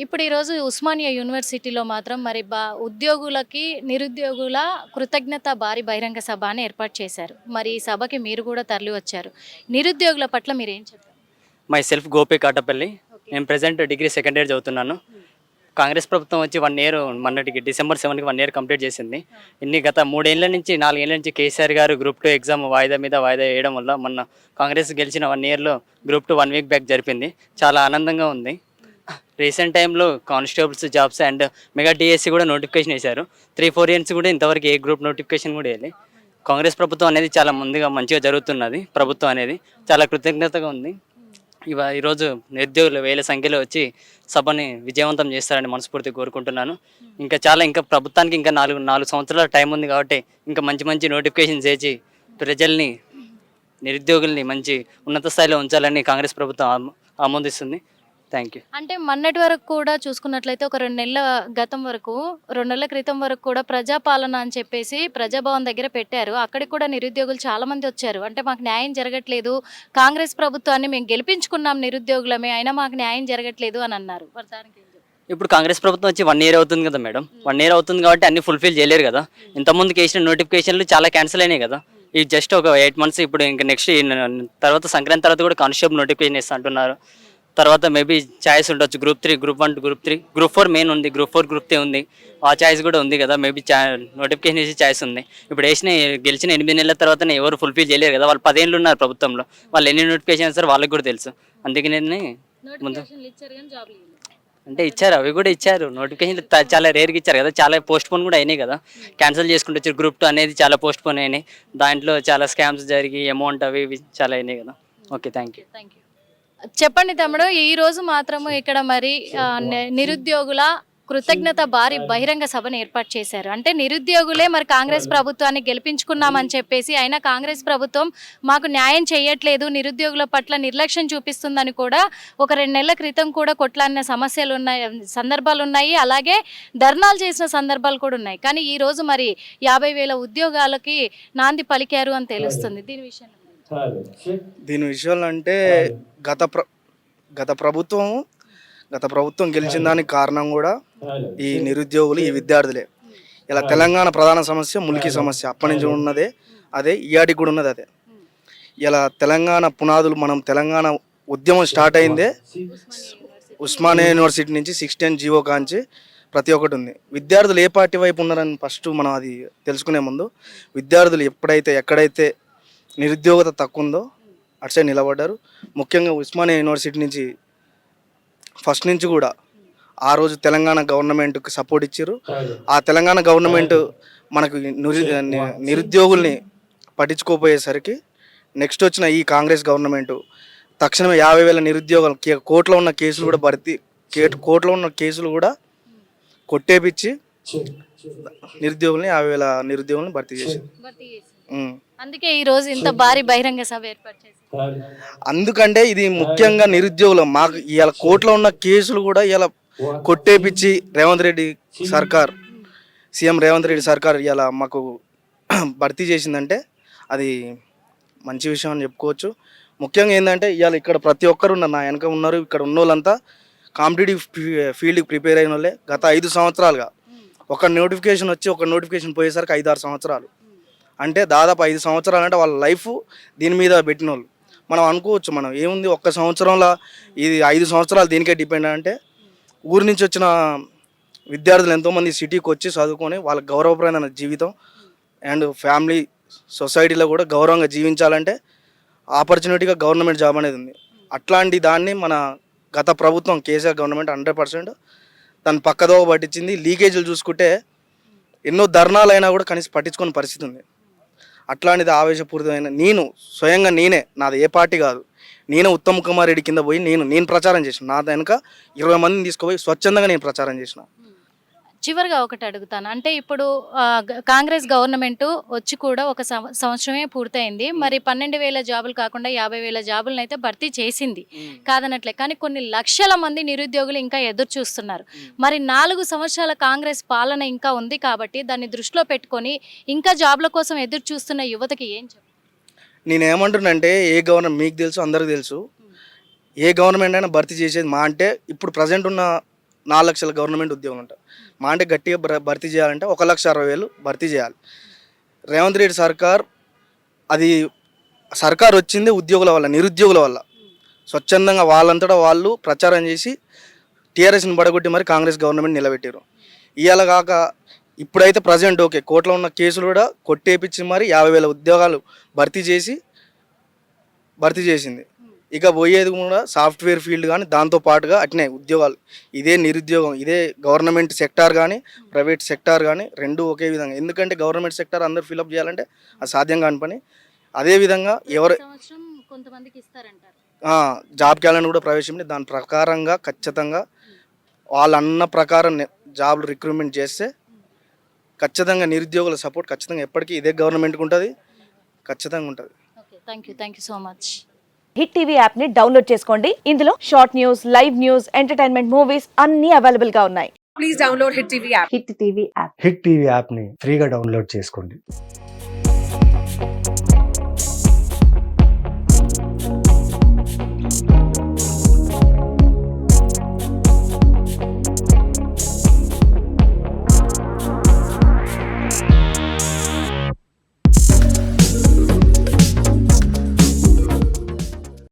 ఇప్పుడు ఈరోజు ఉస్మానియా యూనివర్సిటీలో మాత్రం మరి ఉద్యోగులకి, నిరుద్యోగుల కృతజ్ఞత భారీ బహిరంగ సభ అని ఏర్పాటు చేశారు. మరి ఈ సభకి మీరు కూడా తరలి వచ్చారు. నిరుద్యోగుల పట్ల మీరేం చెప్తారు? My self Gopi Katapalli. Okay. నేను ప్రెజెంట్ డిగ్రీ సెకండ్ ఇయర్ చదువుతున్నాను. కాంగ్రెస్ ప్రభుత్వం వచ్చి 1 ఇయర్ మొన్నటికి డిసెంబర్ 7కి 1 ఇయర్ కంప్లీట్ చేసింది. గత 3 ఏళ్ల నుంచి 4 ఏళ్ల నుంచి కేసీఆర్ గారు గ్రూప్ 2 ఎగ్జామ్ వాయిదా మీద వాయిదా వేయడం వల్ల మొన్న కాంగ్రెస్ గెలిచిన 1 ఇయర్లో గ్రూప్ 2 1 వీక్ బ్యాక్ జరిపింది. చాలా ఆనందంగా ఉంది. రీసెంట్ టైంలో constables jobs and mega DSC కూడా నోటిఫికేషన్ వేశారు. 3-4 ఇయర్స్ కూడా ఇంతవరకు ఏ గ్రూప్ నోటిఫికేషన్ కూడా వేయాలి. కాంగ్రెస్ ప్రభుత్వం అనేది చాలా ముందుగా మంచిగా జరుగుతున్నది. ప్రభుత్వం అనేది చాలా కృతజ్ఞతగా ఉంది. ఈరోజు నిరుద్యోగులు వేల సంఖ్యలో వచ్చి సభని విజయవంతం చేస్తారని మనస్ఫూర్తిగా కోరుకుంటున్నాను. ఇంకా ప్రభుత్వానికి ఇంకా నాలుగు సంవత్సరాల టైం ఉంది కాబట్టి ఇంకా మంచి మంచి నోటిఫికేషన్స్ వేసి ప్రజల్ని, నిరుద్యోగుల్ని మంచి ఉన్నత స్థాయిలో ఉంచాలని కాంగ్రెస్ ప్రభుత్వం ఆమోదిస్తుంది. Thank you. అంటే మొన్నటి వరకు కూడా చూసుకున్నట్లయితే ఒక 2 నెలల వరకు 2 నెలల క్రితం వరకు కూడా ప్రజాపాలన అని చెప్పేసి ప్రజాభవన్ దగ్గర పెట్టారు. అక్కడికి కూడా నిరుద్యోగులు చాలా మంది వచ్చారు. అంటే మాకు న్యాయం జరగట్లేదు, కాంగ్రెస్ ప్రభుత్వాన్ని మేము గెలిపించుకున్నాం నిరుద్యోగులమే, అయినా మాకు న్యాయం జరగట్లేదు అని అన్నారు. మరి దానికి ఏం చెప్తారు? ఇప్పుడు కాంగ్రెస్ ప్రభుత్వం వచ్చి 1 ఇయర్ అవుతుంది కదా మేడం. 1 ఇయర్ అవుతుంది కాబట్టి అన్ని ఫుల్ఫిల్ చేయలేరు కదా. ఇంతకుముందుకు వేసిన నోటిఫికేషన్లు చాలా క్యాన్సిల్ అయినాయి కదా. ఇది జస్ట్ ఒక 8 months. ఇప్పుడు ఇంకా నెక్స్ట్ తర్వాత సంక్రాంతి తర్వాత కూడా కానిస్టేబుల్ నోటిఫికేషన్ ఇస్తా అంటున్నారు. తర్వాత మేబీ ఛాయిస్ ఉండొచ్చు, group 3, group 1, group 3, group 4 main ఉంది, గ్రూప్ 4, గ్రూప్ 3 ఉంది. ఆ ఛాయిస్ కూడా ఉంది కదా. మేబీ నోటిఫికేషన్ వేసి ఛాయిస్ ఉంది. ఇప్పుడు గెలిచిన 8 నెలల తర్వాత ఎవరు ఫుల్ఫిల్ చేయలేరు కదా. వాళ్ళు 10 ఏళ్ళు ఉన్నారు ప్రభుత్వంలో. వాళ్ళు ఎన్ని నోటిఫికేషన్ ఇస్తారో వాళ్ళకి కూడా తెలుసు. అందుకే నేను ముందు అంటే ఇచ్చారు, అవి కూడా ఇచ్చారు నోటిఫికేషన్. చాలా రేర్గా ఇచ్చారు కదా. చాలా పోస్ట్ పోన్ కూడా అయినాయి కదా. క్యాన్సిల్ చేసుకుంటూ వచ్చారు. గ్రూప్ 2 అనేది చాలా పోస్ట్ పోన్ అయినాయి. దాంట్లో చాలా స్కామ్స్ జరిగి అమౌంట్ అవి ఇవి చాలా అయినాయి కదా. Okay, thank you. చెప్పండి తమ్ముడు, ఈ రోజు మాత్రము ఇక్కడ మరి నిరుద్యోగుల కృతజ్ఞత భారీ బహిరంగ సభను ఏర్పాటు చేశారు. అంటే నిరుద్యోగులే మరి కాంగ్రెస్ ప్రభుత్వాన్ని గెలిపించుకున్నామని చెప్పేసి, అయినా కాంగ్రెస్ ప్రభుత్వం మాకు న్యాయం చేయట్లేదు, నిరుద్యోగుల పట్ల నిర్లక్ష్యం చూపిస్తుందని కూడా ఒక 2 నెలల క్రితం కూడా కొట్లాడిన సందర్భాలు ఉన్నాయి. అలాగే ధర్నాలు చేసిన సందర్భాలు కూడా ఉన్నాయి. కానీ ఈ రోజు మరి 50,000 ఉద్యోగాలకి నాంది పలికారు అని తెలుస్తుంది. దీని విషయంలో అంటే గత ప్రభుత్వం గెలిచిన దానికి కారణం కూడా ఈ నిరుద్యోగులు, ఈ విద్యార్థులే. ఇలా తెలంగాణ ప్రధాన సమస్య ములికి సమస్య అప్పటి నుంచి ఉన్నదే అదే, ఈయాటికి కూడా ఉన్నది అదే. ఇలా తెలంగాణ పునాదులు, మనం తెలంగాణ ఉద్యమం స్టార్ట్ అయిందే ఉస్మానియా యూనివర్సిటీ నుంచి 610 జీవో కాంచి ప్రతి ఒక్కటి ఉంది. విద్యార్థులు ఏ పార్టీ వైపు ఉన్నారని ఫస్ట్ మనం అది తెలుసుకునే ముందు, విద్యార్థులు ఎక్కడైతే నిరుద్యోగత తక్కువ ఉందో అటు సైడ్ నిలబడ్డారు. ముఖ్యంగా ఉస్మానియా యూనివర్సిటీ నుంచి ఫస్ట్ నుంచి కూడా ఆ రోజు తెలంగాణ గవర్నమెంట్కి సపోర్ట్ ఇచ్చారు. ఆ తెలంగాణ గవర్నమెంట్ మనకు నిరుద్యోగుల్ని పట్టించుకోపోయేసరికి నెక్స్ట్ వచ్చిన ఈ కాంగ్రెస్ గవర్నమెంట్ తక్షణమే 50,000 నిరుద్యోగులు, కోర్టులో ఉన్న కేసులు కూడా కొట్టేపిచ్చి నిరుద్యోగుల్ని 50,000 నిరుద్యోగుల్ని భర్తీ చేసింది. అందుకే ఈ రోజు ఇంత భారీ బహిరంగ సభ ఏర్పాటు చేశారు. అందుకంటే ఇది ముఖ్యంగా నిరుద్యోగులు. మాకు ఇవాళ కోర్టులో ఉన్న కేసులు కూడా ఇలా కొట్టేపిచ్చి సీఎం రేవంత్ రెడ్డి సర్కార్ ఇలా మాకు భర్తీ చేసిందంటే అది మంచి విషయం అని చెప్పుకోవచ్చు. ముఖ్యంగా ఏంటంటే ఇవాళ ఇక్కడ ప్రతి ఒక్కరు ఉన్నారు, నా వెనక ఉన్నారు. ఇక్కడ ఉన్న వాళ్ళంతా కాంపిటేటివ్ ఫీల్డ్కి ప్రిపేర్ అయిన వాళ్ళే. గత 5 సంవత్సరాలుగా ఒక నోటిఫికేషన్ పోయేసరికి 5-6 సంవత్సరాలు అంటే దాదాపు 5 సంవత్సరాలు అంటే వాళ్ళ లైఫ్ దీని మీద పెట్టిన వాళ్ళు. మనం అనుకోవచ్చు, మనం ఏముంది ఒక్క సంవత్సరంలో ఇది 5 సంవత్సరాలు దీనికే డిపెండ్. అంటే ఊరి నుంచి వచ్చిన విద్యార్థులు ఎంతోమంది సిటీకి వచ్చి చదువుకొని వాళ్ళ గౌరవప్రదమైన జీవితం అండ్ ఫ్యామిలీ, సొసైటీలో కూడా గౌరవంగా జీవించాలంటే ఆపర్చునిటీగా గవర్నమెంట్ జాబ్ అనేది ఉంది. అట్లాంటి దాన్ని మన గత ప్రభుత్వం కేసీఆర్ గవర్నమెంట్ 100% దాన్ని పక్కదోవ పట్టించింది. లీకేజీలు చూసుకుంటే ఎన్నో ధర్నాలైనా కూడా కనీసం పట్టించుకునే పరిస్థితి ఉంది. అట్లాంటిది ఆవేశపూరితమైన నేనే నాది ఏ పార్టీ కాదు, నేనే ఉత్తమ్ కుమార్ రెడ్డి కింద పోయి నేను ప్రచారం చేసిన. నా వెనుక 20 మందిని తీసుకుపోయి స్వచ్ఛందంగా నేను ప్రచారం చేసిన. చివరిగా ఒకటి అడుగుతాను. అంటే ఇప్పుడు కాంగ్రెస్ గవర్నమెంట్ వచ్చి కూడా ఒక సంవత్సరమే పూర్తయింది. మరి 12,000 జాబులు కాకుండా 50,000 జాబులను అయితే భర్తీ చేసింది, కాదనట్లే. కానీ కొన్ని లక్షల మంది నిరుద్యోగులు ఇంకా ఎదురు చూస్తున్నారు. మరి 4 సంవత్సరాల కాంగ్రెస్ పాలన ఇంకా ఉంది కాబట్టి దాన్ని దృష్టిలో పెట్టుకొని ఇంకా జాబ్ల కోసం ఎదురు చూస్తున్న యువతకి ఏం చెప్పారు? నేనేమంటున్నానంటే మీకు తెలుసు, అందరికీ తెలుసు, ఏ గవర్నమెంట్ అయినా భర్తీ చేసేది మా అంటే ఇప్పుడు ప్రజెంట్ ఉన్న 4 లక్షల గవర్నమెంట్ ఉద్యోగులు ఉంటారు. మా అంటే గట్టిగా భర్తీ చేయాలంటే 1,60,000 భర్తీ చేయాలి. రేవంత్ రెడ్డి సర్కార్ అది సర్కార్ వచ్చిందే ఉద్యోగుల వల్ల, నిరుద్యోగుల వల్ల. స్వచ్ఛందంగా వాళ్ళంతటా వాళ్ళు ప్రచారం చేసి టీఆర్ఎస్ని పడగొట్టి మరి కాంగ్రెస్ గవర్నమెంట్ నిలబెట్టారు. ఇవాళ కాక ఇప్పుడైతే ప్రజెంట్ ఓకే, కోర్టులో ఉన్న కేసులు కూడా కొట్టేపించి మరి 50,000 ఉద్యోగాలు భర్తీ చేసింది. ఇక పోయేది కూడా సాఫ్ట్వేర్ ఫీల్డ్ కానీ దాంతో పాటుగా అట్నే ఉద్యోగాలు. ఇదే నిరుద్యోగం, ఇదే గవర్నమెంట్ సెక్టార్ కానీ ప్రైవేట్ సెక్టార్ కానీ రెండు ఒకే విధంగా. ఎందుకంటే గవర్నమెంట్ సెక్టార్ అందరూ ఫిలప్ చేయాలంటే అది సాధ్యం కాని పని. అదేవిధంగా ఎవరు కొంతమందికి ఇస్తారంటారు జాబ్ క్యాలెండర్ కూడా ప్రవేశించి దాని ప్రకారంగా ఖచ్చితంగా వాళ్ళు అన్న ప్రకారం జాబ్లు రిక్రూట్మెంట్ చేస్తే ఖచ్చితంగా నిరుద్యోగుల సపోర్ట్ ఖచ్చితంగా ఎప్పటికీ ఇదే గవర్నమెంట్కి ఉంటుంది, ఖచ్చితంగా ఉంటుంది. Okay, thank you so much. Hit TV app ని డౌన్లోడ్ చేసుకోండి. ఇందులో short news, live news, entertainment movies అన్ని అవైలబుల్ గా ఉన్నాయి. Please download Hit TV app. Hit TV app. Hit TV యాప్ని ఫ్రీగా డౌన్లోడ్ చేసుకోండి.